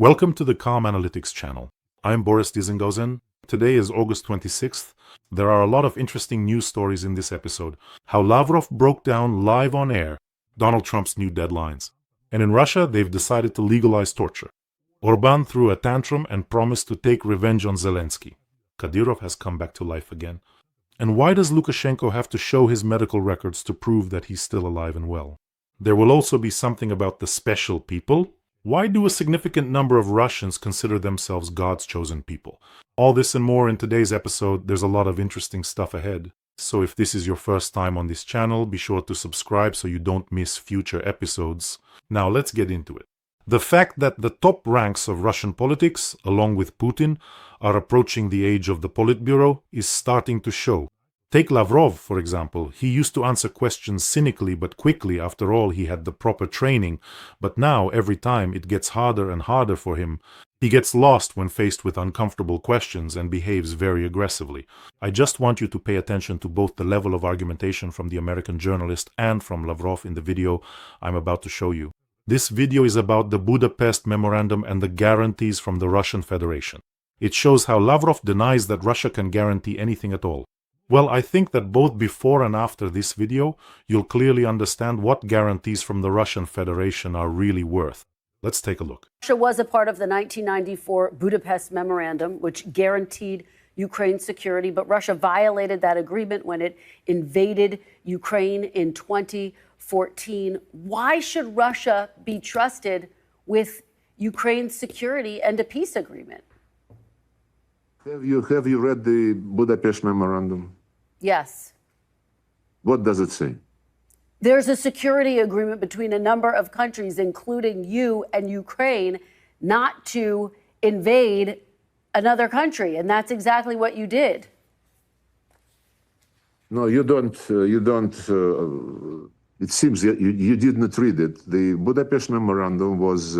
Welcome to the Calm Analytics channel. I'm Boris Dizengozen. Today is August 26th. There are a lot of interesting news stories in this episode. How Lavrov broke down live on air Donald Trump's new deadlines. And in Russia, they've decided to legalize torture. Orban threw a tantrum and promised to take revenge on Zelensky. Kadyrov has come back to life again. And why does Lukashenko have to show his medical records to prove that he's still alive and well? There will also be something about the special people. Why do a significant number of Russians consider themselves God's chosen people? All this and more in today's episode. There's a lot of interesting stuff ahead. So if this is your first time on this channel, be sure to subscribe so you don't miss future episodes. Now let's get into it. The fact that the top ranks of Russian politics, along with Putin, are approaching the age of the Politburo is starting to show. Take Lavrov, for example. He used to answer questions cynically but quickly. After all, he had the proper training. But now, every time, it gets harder and harder for him. He gets lost when faced with uncomfortable questions and behaves very aggressively. I just want you to pay attention to both the level of argumentation from the American journalist and from Lavrov in the video I'm about to show you. This video is about the Budapest Memorandum and the guarantees from the Russian Federation. It shows how Lavrov denies that Russia can guarantee anything at all. Well, I think that both before and after this video, you'll clearly understand what guarantees from the Russian Federation are really worth. Let's take a look. Russia was a part of the 1994 Budapest Memorandum, which guaranteed Ukraine's security, but Russia violated that agreement when it invaded Ukraine in 2014. Why should Russia be trusted with Ukraine's security and a peace agreement? Have you read the Budapest Memorandum? Yes. What does it say? There's a security agreement between a number of countries, including you and Ukraine, not to invade another country. And that's exactly what you did. No, you don't. It seems you did not read it. The Budapest Memorandum was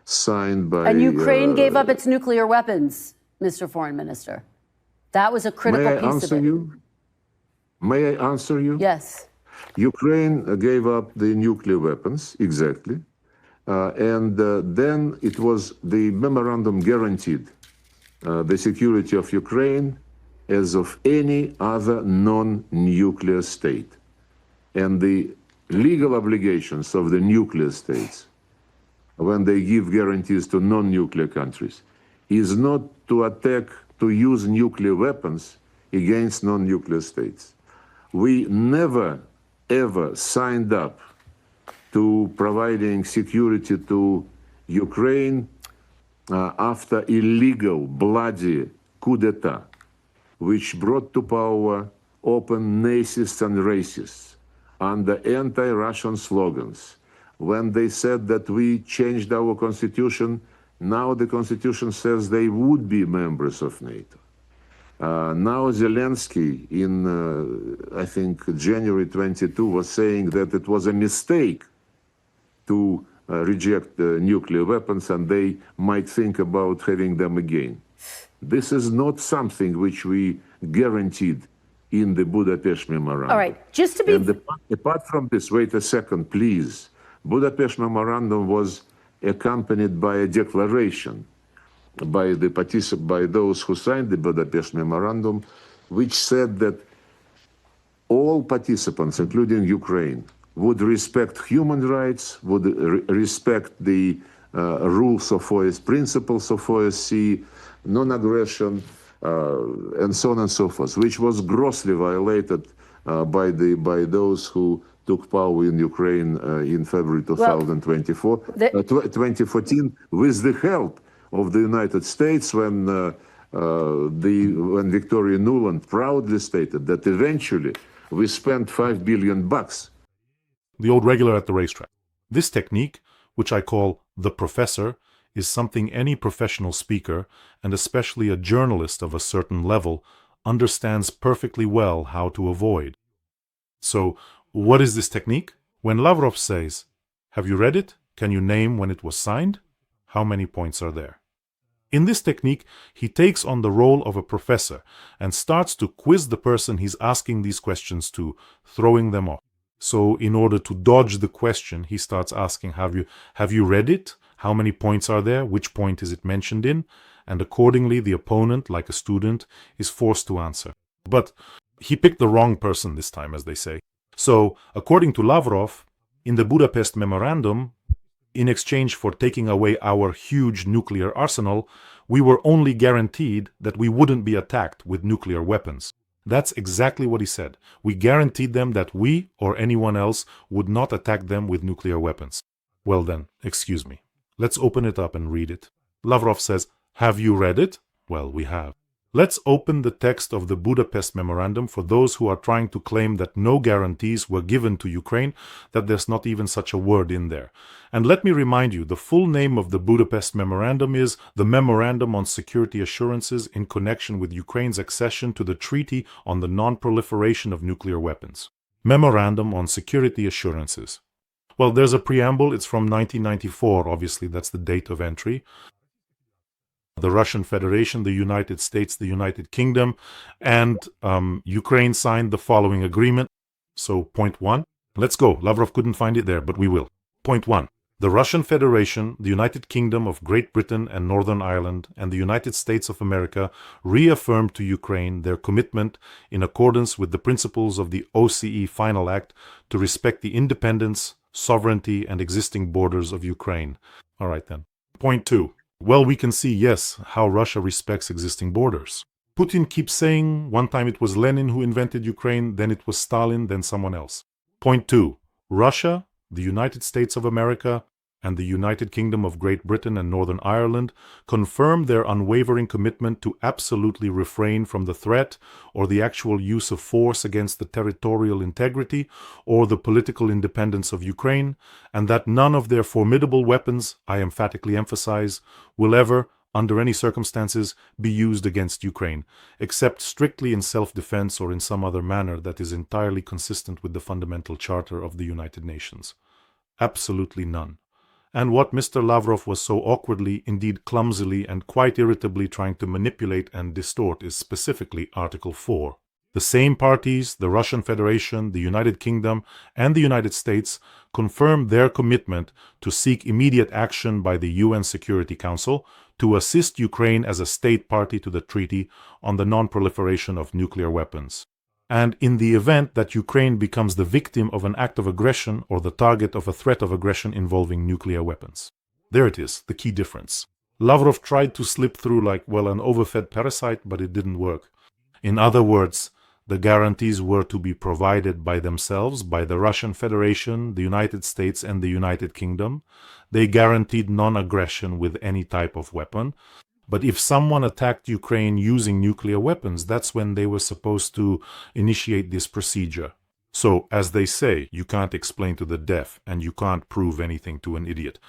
signed by... And Ukraine gave up its nuclear weapons, Mr. Foreign Minister. That was a critical piece of it. May I answer you? Yes. Ukraine gave up the nuclear weapons, exactly. And then it was the memorandum guaranteed the security of Ukraine as of any other non-nuclear state. And the legal obligations of the nuclear states, when they give guarantees to non-nuclear countries, is not to attack, to use nuclear weapons against non-nuclear states. We never, ever signed up to providing security to Ukraine after illegal, bloody coup d'etat, which brought to power open nazists and racists under anti-Russian slogans. When they said that we changed our constitution, now the constitution says they would be members of NATO. Now Zelensky, in, I think, January 22, was saying that it was a mistake to reject nuclear weapons and they might think about having them again. This is not something which we guaranteed in the Budapest Memorandum. All right, just to be... And apart from this, wait a second, please. Budapest Memorandum was accompanied by a declaration by those who signed the Budapest Memorandum, which said that all participants, including Ukraine, would respect human rights, would respect the rules of OSCE, principles of OSCE, non-aggression, and so on and so forth, which was grossly violated by those who took power in Ukraine in February 2024, 2014, with the help of the United States, when Victoria Nuland proudly stated that eventually we spent $5 billion. The old regular at the racetrack. This technique, which I call the professor, is something any professional speaker, and especially a journalist of a certain level, understands perfectly well how to avoid. So, what is this technique? When Lavrov says, "Have you read it? Can you name when it was signed?" How many points are there? In this technique, he takes on the role of a professor and starts to quiz the person he's asking these questions to, throwing them off. So in order to dodge the question, he starts asking, have you read it? how many points are there, which point is it mentioned in, and accordingly the opponent, like a student, is forced to answer. But he picked the wrong person this time, as they say. So, according to Lavrov, in the Budapest Memorandum, in exchange for taking away our huge nuclear arsenal, we were only guaranteed that we wouldn't be attacked with nuclear weapons. That's exactly what he said. We guaranteed them that we or anyone else would not attack them with nuclear weapons. Well then, excuse me. Let's open it up and read it. Lavrov says, "Have you read it?" Well, we have. Let's open the text of the Budapest Memorandum for those who are trying to claim that no guarantees were given to Ukraine, that there's not even such a word in there. And let me remind you, the full name of the Budapest Memorandum is the Memorandum on Security Assurances in connection with Ukraine's accession to the Treaty on the Non-Proliferation of Nuclear Weapons. Memorandum on Security Assurances. Well, there's a preamble. It's from 1994, obviously, that's the date of entry. The Russian Federation, the United States, the United Kingdom, and Ukraine signed the following agreement. So, point 1. Let's go. Lavrov couldn't find it there, but we will. Point 1. The Russian Federation, the United Kingdom of Great Britain and Northern Ireland, and the United States of America reaffirmed to Ukraine their commitment, in accordance with the principles of the OSCE Final Act, to respect the independence, sovereignty, and existing borders of Ukraine. All right then. Point 2. Well, we can see, yes, how Russia respects existing borders. Putin keeps saying one time it was Lenin who invented Ukraine, then it was Stalin, then someone else. Point 2. Russia, the United States of America, and the United Kingdom of Great Britain and Northern Ireland confirm their unwavering commitment to absolutely refrain from the threat or the actual use of force against the territorial integrity or the political independence of Ukraine, and that none of their formidable weapons, I emphatically emphasize, will ever, under any circumstances, be used against Ukraine, except strictly in self-defense or in some other manner that is entirely consistent with the fundamental charter of the United Nations. Absolutely none. And what Mr. Lavrov was so awkwardly, indeed clumsily, and quite irritably trying to manipulate and distort is specifically Article 4. The same parties, the Russian Federation, the United Kingdom, and the United States, confirm their commitment to seek immediate action by the UN Security Council to assist Ukraine as a state party to the Treaty on the Non-Proliferation of Nuclear Weapons. And in the event that Ukraine becomes the victim of an act of aggression or the target of a threat of aggression involving nuclear weapons. There it is, the key difference. Lavrov tried to slip through like, well, an overfed parasite, but it didn't work. In other words, the guarantees were to be provided by themselves, by the Russian Federation, the United States, and the United Kingdom. They guaranteed non-aggression with any type of weapon. But if someone attacked Ukraine using nuclear weapons, that's when they were supposed to initiate this procedure. So, as they say, you can't explain to the deaf, and you can't prove anything to an idiot.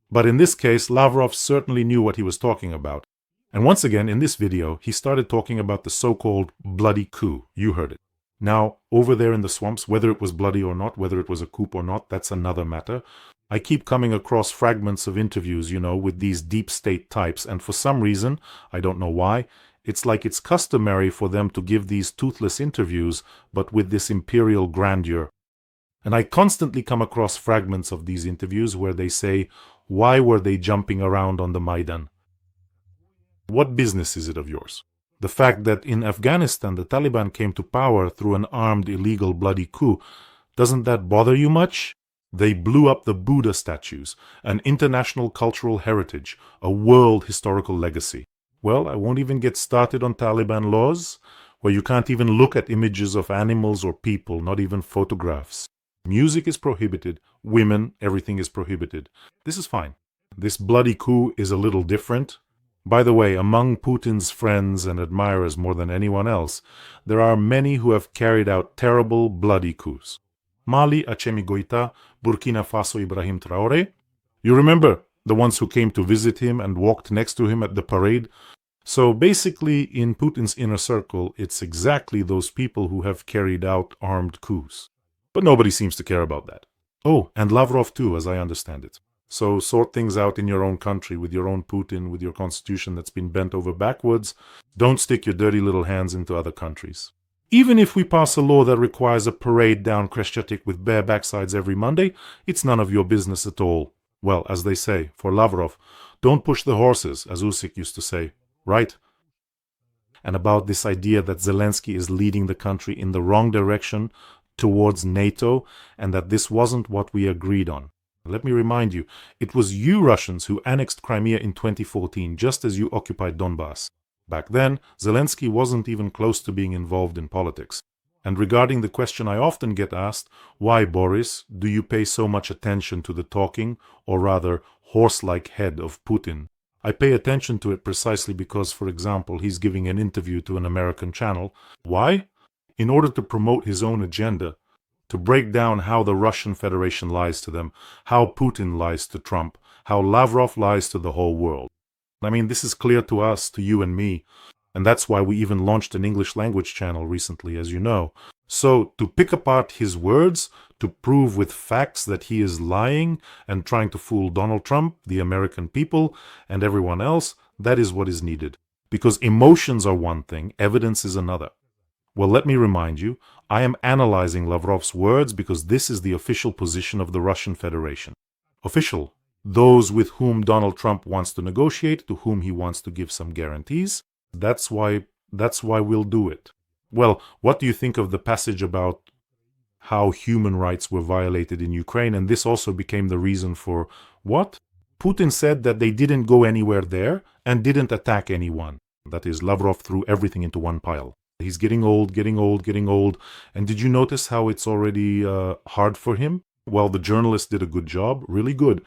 But in this case, Lavrov certainly knew what he was talking about. And once again, in this video, he started talking about the so-called bloody coup. You heard it. Now, over there in the swamps, whether it was bloody or not, whether it was a coup or not, that's another matter. I keep coming across fragments of interviews, with these deep state types, and for some reason, I don't know why, it's like it's customary for them to give these toothless interviews, but with this imperial grandeur. And I constantly come across fragments of these interviews where they say, why were they jumping around on the Maidan? What business is it of yours? The fact that in Afghanistan the Taliban came to power through an armed, illegal, bloody coup, doesn't that bother you much? They blew up the Buddha statues, an international cultural heritage, a world historical legacy. Well, I won't even get started on Taliban laws, where you can't even look at images of animals or people, not even photographs. Music is prohibited, women, everything is prohibited. This is fine. This bloody coup is a little different. By the way, among Putin's friends and admirers more than anyone else, there are many who have carried out terrible, bloody coups. Mali, Achemi Goita, Burkina Faso, Ibrahim Traore. You remember the ones who came to visit him and walked next to him at the parade? So basically, in Putin's inner circle, it's exactly those people who have carried out armed coups. But nobody seems to care about that. Oh, and Lavrov too, as I understand it. So sort things out in your own country with your own Putin, with your constitution that's been bent over backwards. Don't stick your dirty little hands into other countries. Even if we pass a law that requires a parade down Crescetic with bare backsides every Monday, it's none of your business at all. Well, as they say, for Lavrov, don't push the horses, as Usyk used to say, right? And about this idea that Zelensky is leading the country in the wrong direction towards NATO, and that this wasn't what we agreed on. Let me remind you, it was you Russians who annexed Crimea in 2014, just as you occupied Donbass. Back then, Zelensky wasn't even close to being involved in politics. And regarding the question I often get asked, why, Boris, do you pay so much attention to the talking, or rather, horse-like head of Putin? I pay attention to it precisely because, for example, he's giving an interview to an American channel. Why? In order to promote his own agenda, to break down how the Russian Federation lies to them, how Putin lies to Trump, how Lavrov lies to the whole world. I mean, this is clear to us, to you and me, and that's why we even launched an English language channel recently, as you know. So, to pick apart his words, to prove with facts that he is lying and trying to fool Donald Trump, the American people, and everyone else, that is what is needed. Because emotions are one thing, evidence is another. Well, let me remind you, I am analyzing Lavrov's words because this is the official position of the Russian Federation. Official. Those with whom Donald Trump wants to negotiate, to whom he wants to give some guarantees. That's why we'll do it. Well, what do you think of the passage about how human rights were violated in Ukraine? And this also became the reason for what? Putin said that they didn't go anywhere there and didn't attack anyone. That is, Lavrov threw everything into one pile. He's getting old. And did you notice how it's already hard for him? Well, the journalist did a good job, really good.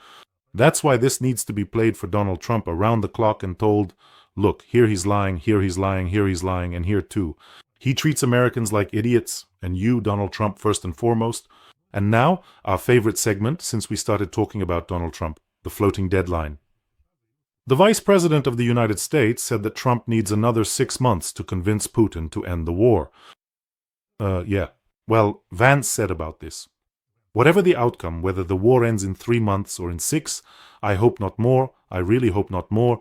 That's why this needs to be played for Donald Trump around the clock and told, look, here he's lying, here he's lying, here he's lying, and here too. He treats Americans like idiots, and you, Donald Trump, first and foremost. And now, our favorite segment since we started talking about Donald Trump, the floating deadline. The Vice President of the United States said that Trump needs another 6 months to convince Putin to end the war. Well, Vance said about this. Whatever the outcome, whether the war ends in 3 months or in 6, I hope not more, I really hope not more,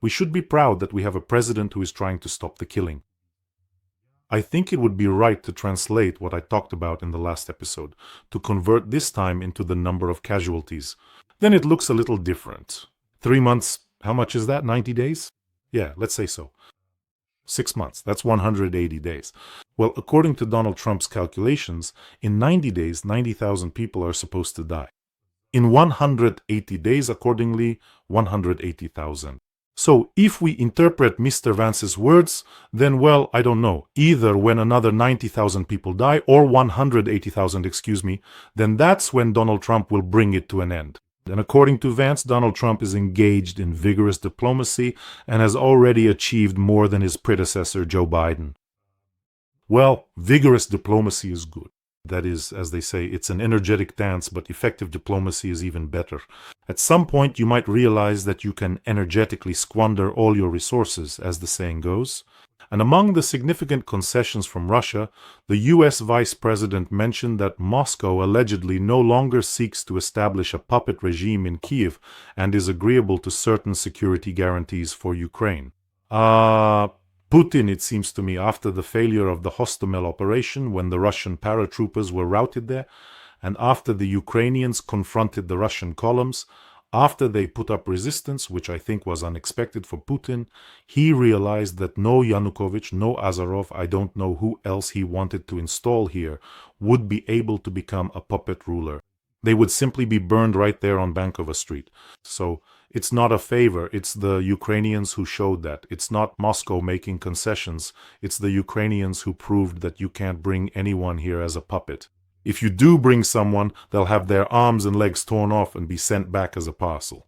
we should be proud that we have a president who is trying to stop the killing. I think it would be right to translate what I talked about in the last episode, to convert this time into the number of casualties. Then it looks a little different. 3 months, how much is that? 90 days? Yeah, let's say so. 6 months, that's 180 days. Well, according to Donald Trump's calculations, in 90 days, 90,000 people are supposed to die. In 180 days, accordingly, 180,000. So, if we interpret Mr. Vance's words, then, well, I don't know, either when another 90,000 people die, or 180,000, then that's when Donald Trump will bring it to an end. And according to Vance, Donald Trump is engaged in vigorous diplomacy and has already achieved more than his predecessor, Joe Biden. Well, vigorous diplomacy is good. That is, as they say, it's an energetic dance, but effective diplomacy is even better. At some point, you might realize that you can energetically squander all your resources, as the saying goes. And among the significant concessions from Russia, the US Vice President mentioned that Moscow allegedly no longer seeks to establish a puppet regime in Kyiv and is agreeable to certain security guarantees for Ukraine. Putin, it seems to me, after the failure of the Hostomel operation when the Russian paratroopers were routed there, and after the Ukrainians confronted the Russian columns, after they put up resistance, which I think was unexpected for Putin, he realized that no Yanukovych, no Azarov, I don't know who else he wanted to install here, would be able to become a puppet ruler. They would simply be burned right there on Bankova Street. So it's not a favor, it's the Ukrainians who showed that. It's not Moscow making concessions, it's the Ukrainians who proved that you can't bring anyone here as a puppet. If you do bring someone, they'll have their arms and legs torn off and be sent back as a parcel.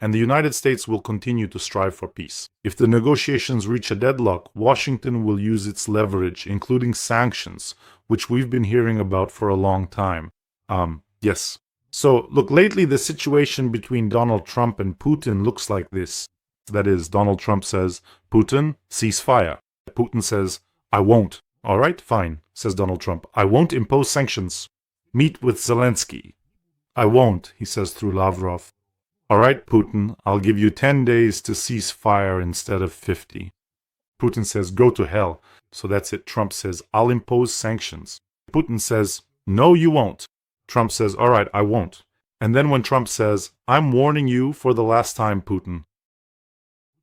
And the United States will continue to strive for peace. If the negotiations reach a deadlock, Washington will use its leverage, including sanctions, which we've been hearing about for a long time. Yes. So, look, lately the situation between Donald Trump and Putin looks like this. That is, Donald Trump says, Putin, cease fire. Putin says, I won't. All right, fine, says Donald Trump. I won't impose sanctions. Meet with Zelensky. I won't, he says through Lavrov. All right, Putin, I'll give you 10 days to cease fire instead of 50. Putin says, go to hell. So that's it. Trump says, I'll impose sanctions. Putin says, no, you won't. Trump says, all right, I won't. And then when Trump says, "I'm warning you for the last time, Putin,"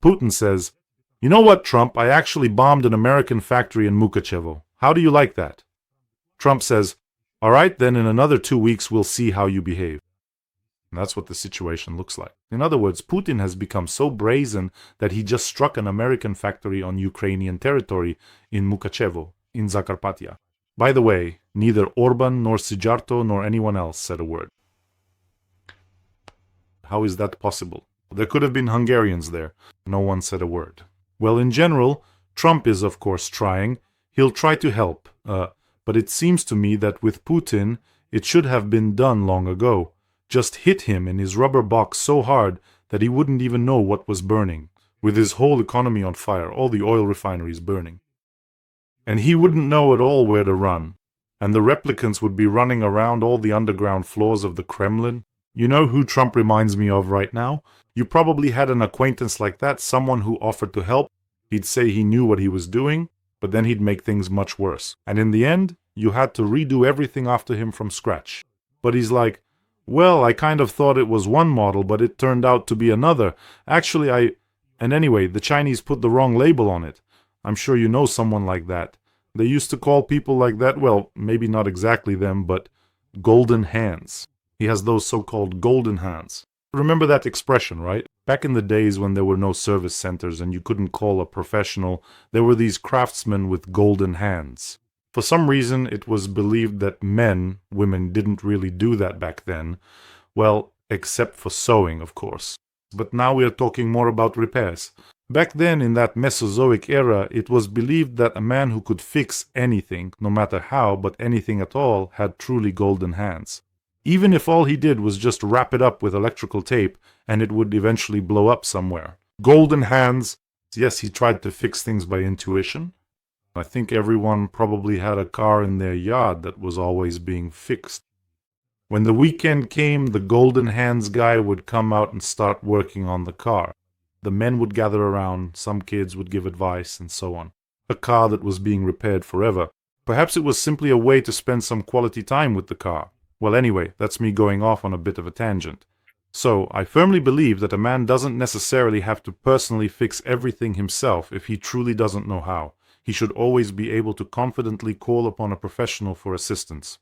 Putin says, "You know what, Trump? I actually bombed an American factory in Mukachevo. How do you like that?" Trump says, "All right, then in another 2 weeks we'll see how you behave." And that's what the situation looks like. In other words, Putin has become so brazen that he just struck an American factory on Ukrainian territory in Mukachevo, in Zakarpattia. By the way, neither Orban nor Sijarto nor anyone else said a word. How is that possible? There could have been Hungarians there. No one said a word. Well, in general, Trump is of course trying. He'll try to help. But it seems to me that with Putin, it should have been done long ago. Just hit him in his rubber box so hard that he wouldn't even know what was burning, with his whole economy on fire, all the oil refineries burning. And he wouldn't know at all where to run. And the replicants would be running around all the underground floors of the Kremlin. You know who Trump reminds me of right now? You probably had an acquaintance like that, someone who offered to help. He'd say he knew what he was doing, but then he'd make things much worse. And in the end, you had to redo everything after him from scratch. But he's like, "Well, I kind of thought it was one model, but it turned out to be another. Actually, And anyway, the Chinese put the wrong label on it. I'm sure you know someone like that. They used to call people like that, well, maybe not exactly them, but golden hands. He has those so-called golden hands. Remember that expression, right? Back in the days when there were no service centers and you couldn't call a professional, there were these craftsmen with golden hands. For some reason, it was believed that women didn't really do that back then. Well, except for sewing, of course. But now we are talking more about repairs. Back then, in that Mesozoic era, it was believed that a man who could fix anything, no matter how, but anything at all, had truly golden hands. Even if all he did was just wrap it up with electrical tape and it would eventually blow up somewhere. Golden hands. Yes, he tried to fix things by intuition. I think everyone probably had a car in their yard that was always being fixed. When the weekend came, the golden hands guy would come out and start working on the car. The men would gather around, some kids would give advice, and so on. A car that was being repaired forever. Perhaps it was simply a way to spend some quality time with the car. Well, anyway, that's me going off on a bit of a tangent. So, I firmly believe that a man doesn't necessarily have to personally fix everything himself if he truly doesn't know how. He should always be able to confidently call upon a professional for assistance.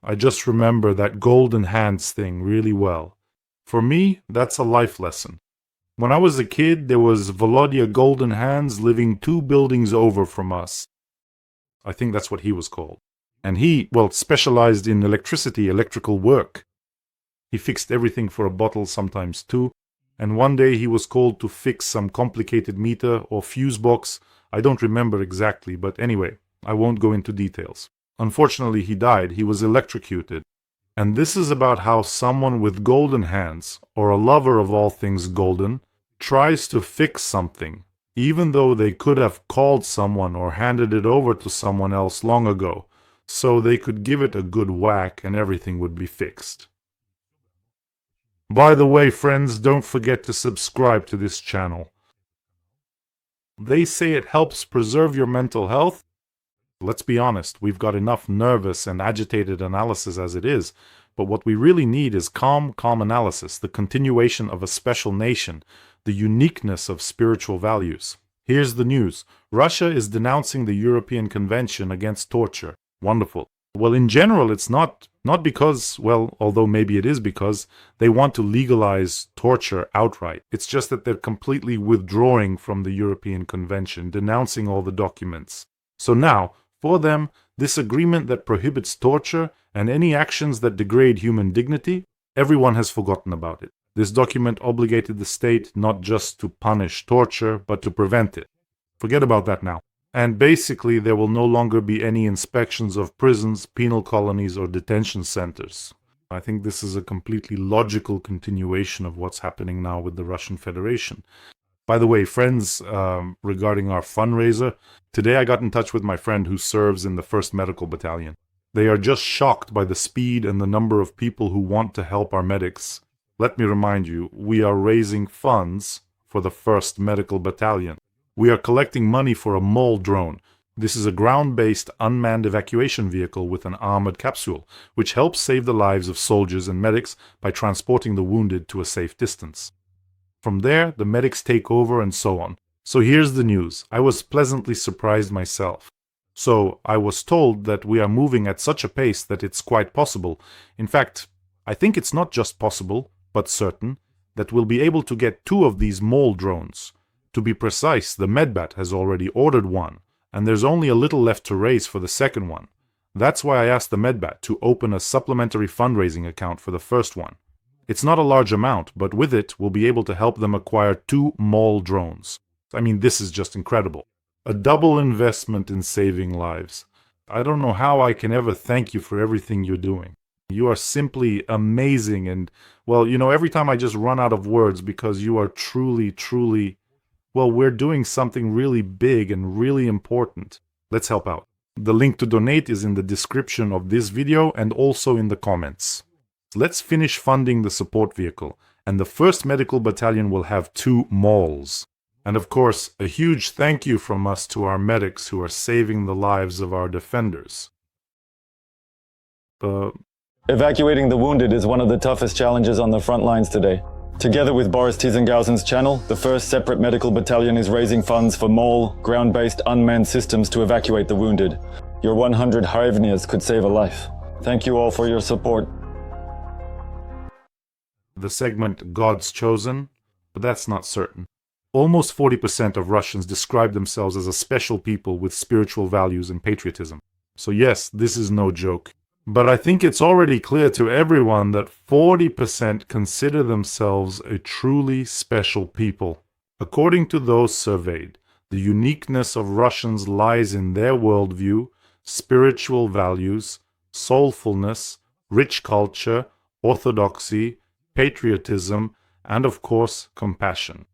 I just remember that golden hands thing really well. For me, that's a life lesson. When I was a kid, there was Volodya Golden Hands living 2 buildings over from us. I think that's what he was called. And he, specialized in electrical work. He fixed everything for a bottle, sometimes 2. And one day he was called to fix some complicated meter or fuse box. I don't remember exactly, but anyway, I won't go into details. Unfortunately, he died. He was electrocuted. And this is about how someone with golden hands, or a lover of all things golden, tries to fix something, even though they could have called someone or handed it over to someone else long ago, so they could give it a good whack and everything would be fixed. By the way, friends, don't forget to subscribe to this channel. They say it helps preserve your mental health. Let's be honest, we've got enough nervous and agitated analysis as it is, but what we really need is calm analysis, the continuation of a special nation, the uniqueness of spiritual values. Here's the news. Russia is denouncing the European Convention against torture. Wonderful. Well, in general, it's not because, although maybe it is because, they want to legalize torture outright. It's just that they're completely withdrawing from the European Convention, denouncing all the documents. So now, for them, this agreement that prohibits torture and any actions that degrade human dignity, everyone has forgotten about it. This document obligated the state not just to punish torture, but to prevent it. Forget about that now. And basically, there will no longer be any inspections of prisons, penal colonies, or detention centers. I think this is a completely logical continuation of what's happening now with the Russian Federation. By the way, friends, regarding our fundraiser, today I got in touch with my friend who serves in the 1st Medical Battalion. They are just shocked by the speed and the number of people who want to help our medics. Let me remind you, we are raising funds for the 1st Medical Battalion. We are collecting money for a mole drone. This is a ground-based unmanned evacuation vehicle with an armored capsule, which helps save the lives of soldiers and medics by transporting the wounded to a safe distance. From there, the medics take over and so on. So here's the news. I was pleasantly surprised myself. So I was told that we are moving at such a pace that it's quite possible. In fact, I think it's not just possible, but certain, that we'll be able to get 2 of these mole drones. To be precise, the Medbat has already ordered one, and there's only a little left to raise for the second one. That's why I asked the Medbat to open a supplementary fundraising account for the first one. It's not a large amount, but with it, we'll be able to help them acquire 2 mole drones. I mean, this is just incredible. A double investment in saving lives. I don't know how I can ever thank you for everything you're doing. You are simply amazing, and, well, every time I just run out of words because you are truly, well, we're doing something really big and really important. Let's help out. The link to donate is in the description of this video and also in the comments. Let's finish funding the support vehicle, and the 1st Medical Battalion will have 2 moles. And of course, a huge thank you from us to our medics who are saving the lives of our defenders. Evacuating the wounded is one of the toughest challenges on the front lines today. Together with Boris Tizengausen's channel, the 1st Separate Medical Battalion is raising funds for MOL, ground-based unmanned systems to evacuate the wounded. Your 100 hryvnias could save a life. Thank you all for your support. The segment God's Chosen, but that's not certain. Almost 40% of Russians describe themselves as a special people with spiritual values and patriotism. So yes, this is no joke. But I think it's already clear to everyone that 40% consider themselves a truly special people. According to those surveyed, the uniqueness of Russians lies in their worldview, spiritual values, soulfulness, rich culture, orthodoxy, patriotism, and of course, compassion.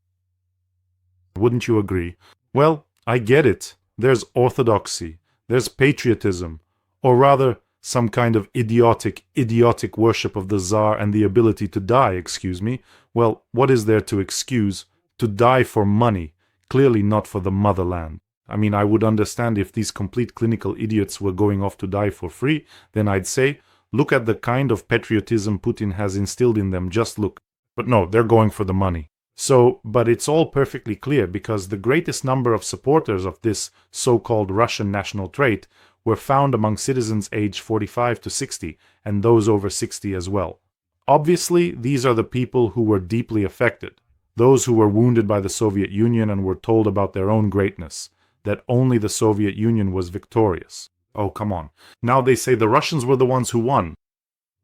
Wouldn't you agree? Well, I get it. There's orthodoxy, there's patriotism, or rather, some kind of idiotic worship of the Tsar and the ability to die, excuse me. Well, what is there to excuse? To die for money, clearly not for the motherland. I mean, I would understand if these complete clinical idiots were going off to die for free, then I'd say, look at the kind of patriotism Putin has instilled in them, just look. But no, they're going for the money. So, but it's all perfectly clear because the greatest number of supporters of this so-called Russian national trait were found among citizens aged 45 to 60 and those over 60 as well. Obviously, these are the people who were deeply affected, those who were wounded by the Soviet Union and were told about their own greatness, that only the Soviet Union was victorious. Oh, come on. Now they say the Russians were the ones who won.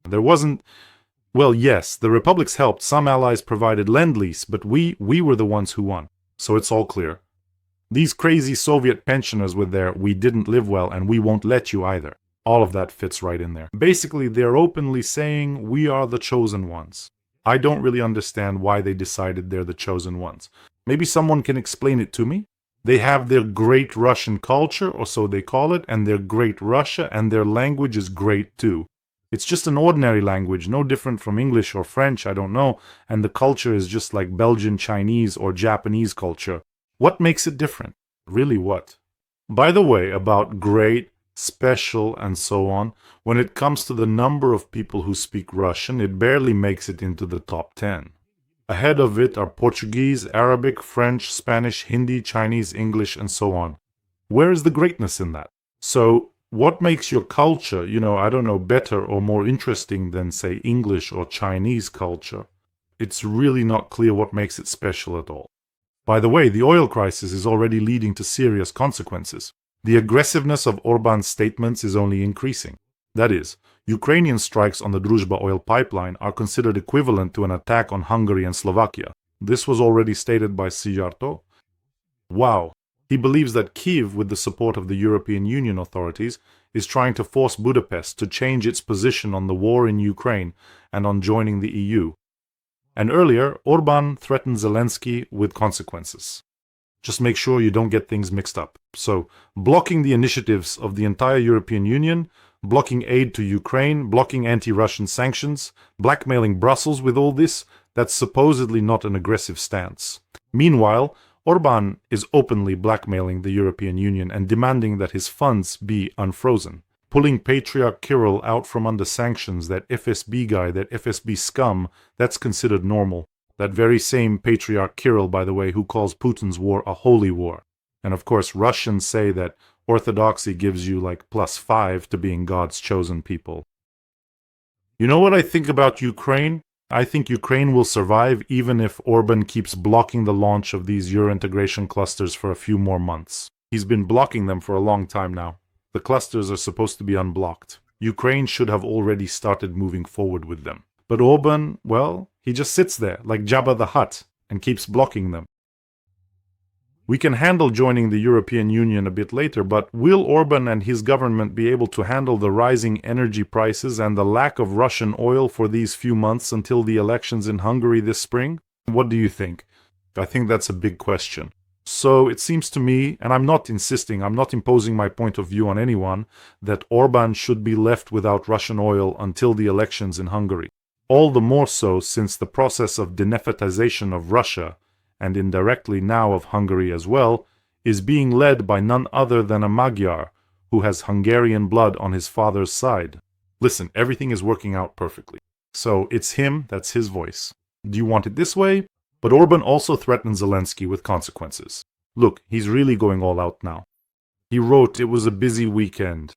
There wasn't... Well, yes, the republics helped, some allies provided lend-lease, but we were the ones who won. So it's all clear. These crazy Soviet pensioners with their "we didn't live well and we won't let you either." All of that fits right in there. Basically, they're openly saying we are the chosen ones. I don't really understand why they decided they're the chosen ones. Maybe someone can explain it to me? They have their great Russian culture, or so they call it, and their great Russia, and their language is great too. It's just an ordinary language, no different from English or French, I don't know, and the culture is just like Belgian Chinese or Japanese culture. What makes it different? Really what? By the way, about great, special, and so on, when it comes to the number of people who speak Russian, it barely makes it into the top 10. Ahead of it are Portuguese, Arabic, French, Spanish, Hindi, Chinese, English, and so on. Where is the greatness in that? So, what makes your culture, I don't know, better or more interesting than, say, English or Chinese culture? It's really not clear what makes it special at all. By the way, the oil crisis is already leading to serious consequences. The aggressiveness of Orban's statements is only increasing. That is, Ukrainian strikes on the Druzhba oil pipeline are considered equivalent to an attack on Hungary and Slovakia. This was already stated by Sijarto. Wow. He believes that Kyiv, with the support of the European Union authorities, is trying to force Budapest to change its position on the war in Ukraine and on joining the EU. And earlier, Orban threatened Zelensky with consequences. Just make sure you don't get things mixed up. So, blocking the initiatives of the entire European Union, blocking aid to Ukraine, blocking anti-Russian sanctions, blackmailing Brussels with all this, that's supposedly not an aggressive stance. Meanwhile, Orban is openly blackmailing the European Union and demanding that his funds be unfrozen. Pulling Patriarch Kirill out from under sanctions, that FSB guy, that FSB scum, that's considered normal. That very same Patriarch Kirill, by the way, who calls Putin's war a holy war. And of course, Russians say that orthodoxy gives you like +5 to being God's chosen people. You know what I think about Ukraine? I think Ukraine will survive even if Orban keeps blocking the launch of these Euro integration clusters for a few more months. He's been blocking them for a long time now. The clusters are supposed to be unblocked. Ukraine should have already started moving forward with them. But Orban, well, he just sits there like Jabba the Hutt and keeps blocking them. We can handle joining the European Union a bit later, but will Orban and his government be able to handle the rising energy prices and the lack of Russian oil for these few months until the elections in Hungary this spring? What do you think? I think that's a big question. So it seems to me, and I'm not insisting, I'm not imposing my point of view on anyone, that Orban should be left without Russian oil until the elections in Hungary. All the more so since the process of denefetization of Russia, and indirectly now of Hungary as well, is being led by none other than a Magyar who has Hungarian blood on his father's side. Listen, everything is working out perfectly. So it's him, that's his voice. Do you want it this way? But Orban also threatened Zelensky with consequences. Look, he's really going all out now. He wrote it was a busy weekend.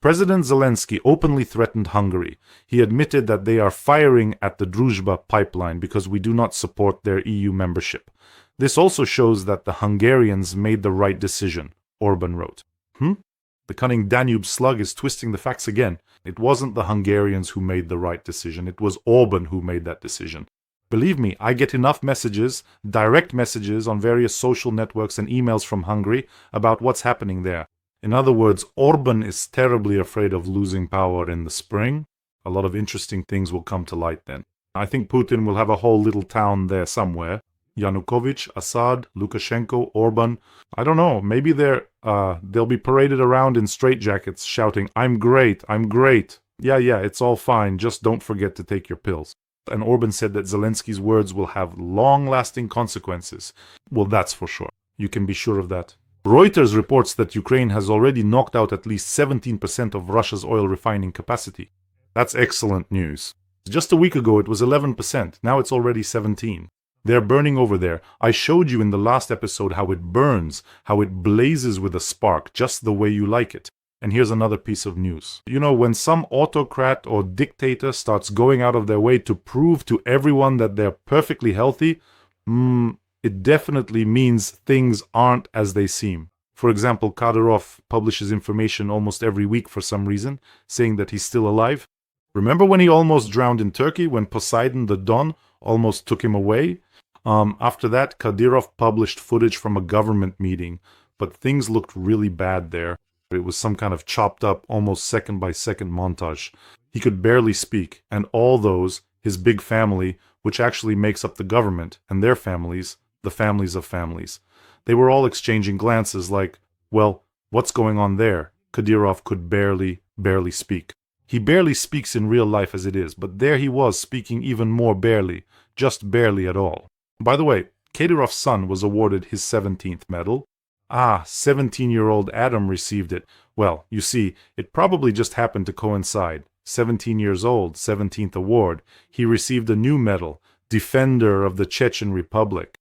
President Zelensky openly threatened Hungary. He admitted that they are firing at the Druzhba pipeline because we do not support their EU membership. This also shows that the Hungarians made the right decision, Orban wrote. The cunning Danube slug is twisting the facts again. It wasn't the Hungarians who made the right decision. It was Orban who made that decision. Believe me, I get enough messages, direct messages on various social networks and emails from Hungary about what's happening there. In other words, Orban is terribly afraid of losing power in the spring. A lot of interesting things will come to light then. I think Putin will have a whole little town there somewhere. Yanukovych, Assad, Lukashenko, Orban. I don't know, maybe they'll be paraded around in straitjackets shouting, I'm great, I'm great. Yeah, it's all fine, just don't forget to take your pills. And Orban said that Zelensky's words will have long-lasting consequences. Well, that's for sure. You can be sure of that. Reuters reports that Ukraine has already knocked out at least 17% of Russia's oil refining capacity. That's excellent news. Just a week ago it was 11%, now it's already 17%. They're burning over there. I showed you in the last episode how it burns, how it blazes with a spark, just the way you like it. And here's another piece of news. You know, when some autocrat or dictator starts going out of their way to prove to everyone that they're perfectly healthy, it definitely means things aren't as they seem. For example, Kadyrov publishes information almost every week for some reason, saying that he's still alive. Remember when he almost drowned in Turkey, when Poseidon the Don almost took him away? After that, Kadyrov published footage from a government meeting, but things looked really bad there. It was some kind of chopped up, almost second-by-second montage. He could barely speak, and all those, his big family, which actually makes up the government, and their families, the families of families. They were all exchanging glances like, well, what's going on there? Kadyrov could barely speak. He barely speaks in real life as it is, but there he was speaking even more barely, just barely at all. By the way, Kadyrov's son was awarded his 17th medal. 17-year-old Adam received it. Well, you see, it probably just happened to coincide. 17 years old, 17th award. He received a new medal, Defender of the Chechen Republic.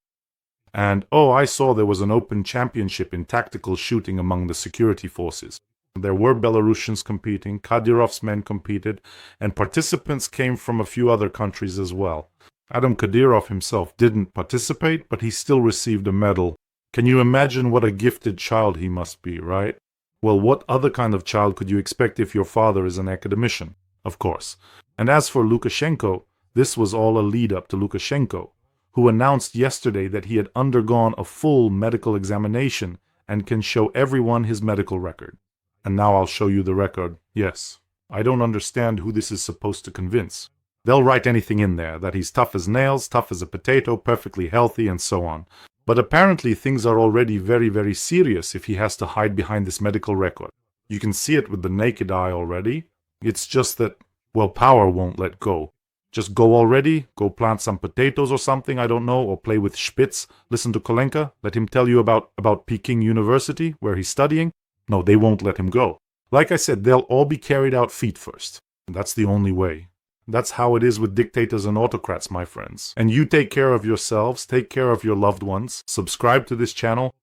And, I saw there was an open championship in tactical shooting among the security forces. There were Belarusians competing, Kadyrov's men competed, and participants came from a few other countries as well. Adam Kadyrov himself didn't participate, but he still received a medal. Can you imagine what a gifted child he must be, right? Well, what other kind of child could you expect if your father is an academician? Of course. And as for Lukashenko, this was all a lead-up to Lukashenko, who announced yesterday that he had undergone a full medical examination and can show everyone his medical record. And now I'll show you the record. Yes, I don't understand who this is supposed to convince. They'll write anything in there, that he's tough as nails, tough as a potato, perfectly healthy, and so on. But apparently things are already very, very serious if he has to hide behind this medical record. You can see it with the naked eye already. It's just that, well, power won't let go. Just go already, go plant some potatoes or something, I don't know, or play with Spitz. Listen to Kolenka, let him tell you about Peking University, where he's studying. No, they won't let him go. Like I said, they'll all be carried out feet first. That's the only way. That's how it is with dictators and autocrats, my friends. And you take care of yourselves, take care of your loved ones, subscribe to this channel.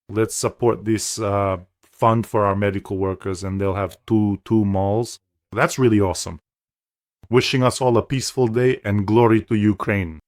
Let's support this fund for our medical workers, and they'll have two malls. That's really awesome. Wishing us all a peaceful day, and glory to Ukraine.